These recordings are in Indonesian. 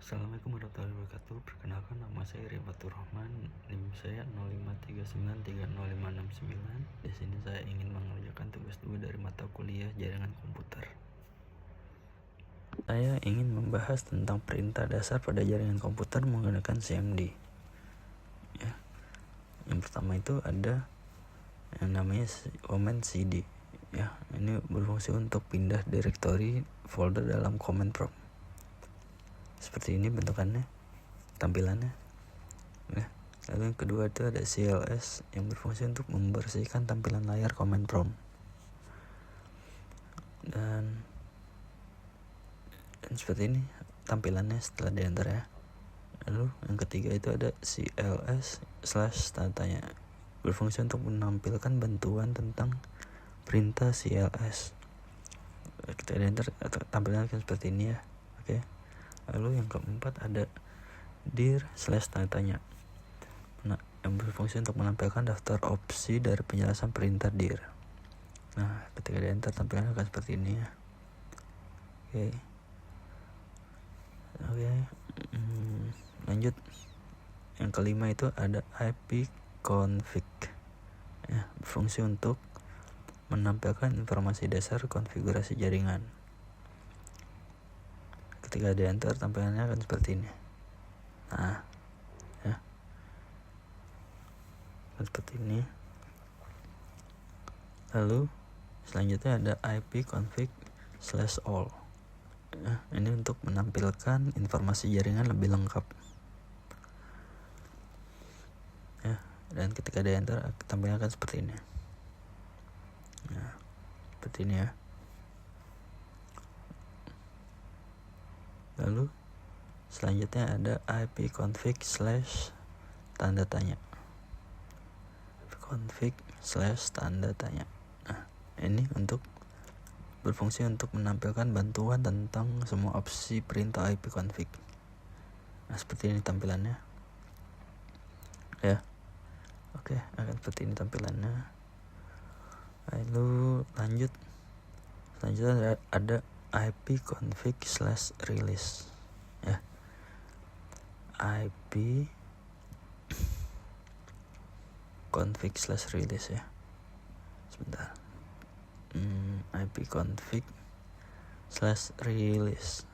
Assalamualaikum warahmatullahi wabarakatuh. Perkenalkan, nama saya Rifatur Rahman. NIM saya 0539305669. Di sini saya ingin mengerjakan tugas 2 dari mata kuliah jaringan komputer. Saya ingin membahas tentang perintah dasar pada jaringan komputer menggunakan CMD. Ya. Yang pertama itu ada yang namanya command CD. Ya, ini berfungsi untuk pindah direktori folder dalam command prompt. Seperti ini bentukannya, tampilannya. Nah, lalu yang kedua itu ada CLS yang berfungsi untuk membersihkan tampilan layar command prompt. Dan seperti ini tampilannya setelah di enter ya. Lalu yang ketiga itu ada CLS/tanda-tanya, berfungsi untuk menampilkan bantuan tentang perintah CLS. Kita di enter, tampilannya akan seperti ini ya. Oke. Lalu yang keempat ada dir/tanda-tanya, yang berfungsi untuk menampilkan daftar opsi dari penjelasan perintah dir. Nah, ketika di enter tampilannya akan seperti ini ya. Oke. Lanjut. Yang kelima itu ada ipconfig. Ya, berfungsi untuk menampilkan informasi dasar konfigurasi jaringan. Ketika di enter tampilannya akan seperti ini. Nah, ya. Seperti ini. Lalu selanjutnya ada ipconfig/all. Ya, ini untuk menampilkan informasi jaringan lebih lengkap. Ya, dan ketika di enter tampilannya akan seperti ini. Nah, seperti ini ya. Lalu selanjutnya ada ipconfig/tanda-tanya. Config/tanda-tanya. Nah, ini untuk berfungsi untuk menampilkan bantuan tentang semua opsi perintah ipconfig. Nah, seperti ini tampilannya. Ya. Oke, akan seperti ini tampilannya. Lalu lanjut. Selanjutnya ada ipconfig/release. Ya. ipconfig/release ya. Sebentar. ipconfig/release.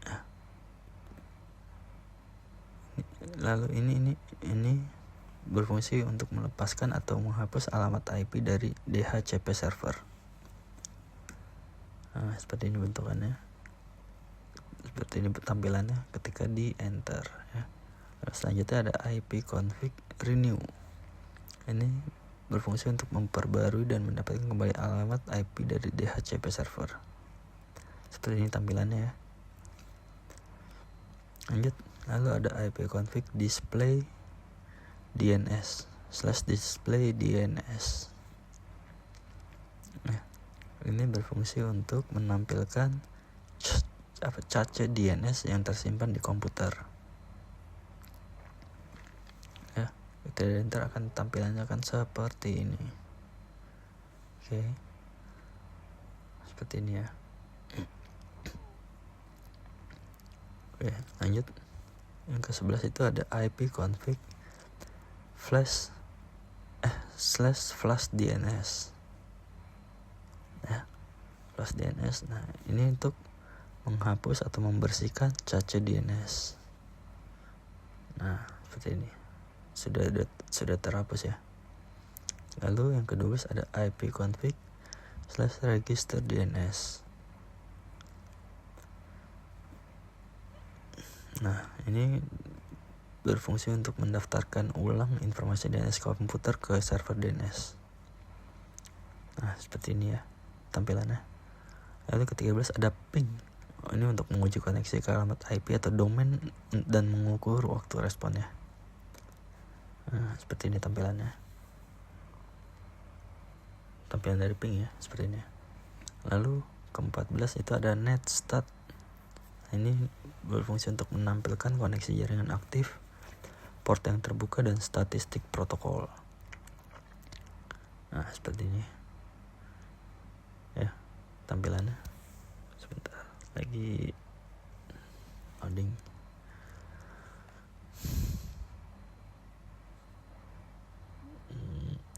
Ya. Lalu ini berfungsi untuk melepaskan atau menghapus alamat IP dari DHCP server. Nah, seperti ini bentukannya. Seperti ini tampilannya ketika di enter ya. Lalu selanjutnya ada ipconfig renew. Ini berfungsi untuk memperbarui dan mendapatkan kembali alamat IP dari DHCP server. Seperti ini tampilannya ya. Lanjut. Lalu ada ipconfig display DNS/display DNS. Nah, ini berfungsi untuk menampilkan cache DNS yang tersimpan di komputer. Ya, kita enter akan tampilannya akan seperti ini. Oke. Seperti ini ya. Oke, lanjut. Yang ke-11 itu ada ipconfig/flash DNS. Ya, flash DNS. Nah, ini untuk menghapus atau membersihkan cache DNS. Nah, seperti ini. Sudah terhapus ya. Lalu yang kedua ada ipconfig/register DNS. Nah, ini berfungsi untuk mendaftarkan ulang informasi DNS komputer ke server DNS. Nah, seperti ini ya tampilannya. Lalu ke-13 ada ping. Ini untuk menguji koneksi ke alamat IP atau domain dan mengukur waktu responnya. Nah, seperti ini tampilannya. Tampilan dari ping ya, seperti ini. Lalu ke-14 itu ada netstat. Ini berfungsi untuk menampilkan koneksi jaringan aktif, port yang terbuka, dan statistik protokol. Nah, seperti ini ya tampilannya. Sebentar. lagi loading.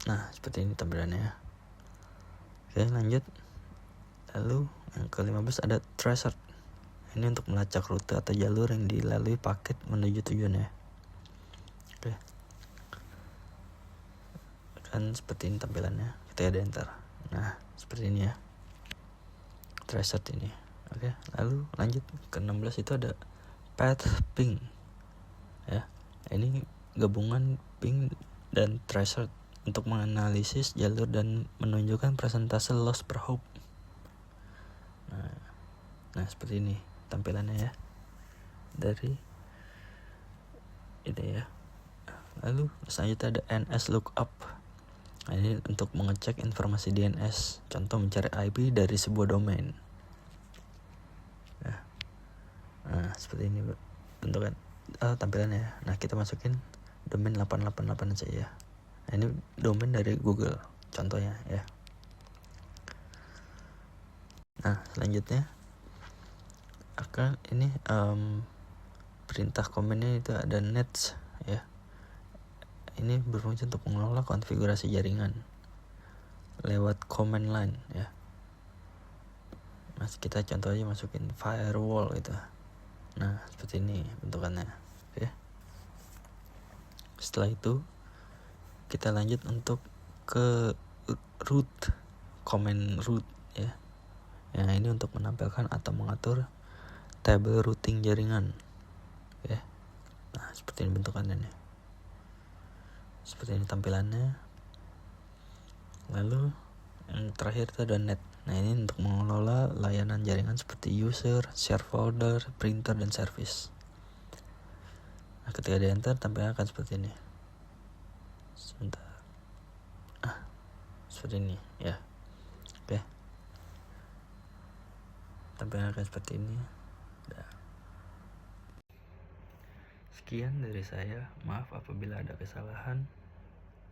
Nah, seperti ini tampilannya ya. Oke, lanjut. Lalu yang ke-15 ada tracer. Ini untuk melacak rute atau jalur yang dilalui paket menuju tujuannya. Oke. Kan seperti ini tampilannya ketika ada enter. Nah, seperti ini ya. Tracer ini. Oke, lalu lanjut ke-16 itu ada path ping. Ya. Ini gabungan ping dan tracer untuk menganalisis jalur dan menunjukkan persentase loss per hop. Nah, seperti ini tampilannya ya dari ini ya. Lalu selanjutnya ada NS lookup. Nah, ini untuk mengecek informasi DNS, contoh mencari IP dari sebuah domain. Nah, seperti ini bentukan tampilannya ya. Nah, kita masukin domain 888 saja. Nah, ini domain dari Google contohnya ya. Nah, selanjutnya akan ini perintah komennya itu ada nets ya. Ini berfungsi untuk mengelola konfigurasi jaringan lewat command line ya. Mas, kita contoh aja masukin firewall gitu. Nah, seperti ini bentukannya. Oke. Setelah itu kita lanjut untuk ke root, command root ya. Nah, ini untuk menampilkan atau mengatur tabel routing jaringan. Oke. Nah, seperti ini bentukannya nih. Seperti ini tampilannya. Lalu yang terakhir itu ada net. Nah, ini untuk mengelola layanan jaringan seperti user, share folder, printer, dan service. Nah, ketika di enter tampilannya akan seperti ini. Sebentar. Seperti ini ya. Oke. Tampilannya akan seperti ini. Sekian dari saya. Maaf apabila ada kesalahan.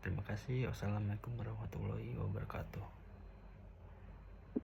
Terima kasih. Wassalamualaikum warahmatullahi wabarakatuh.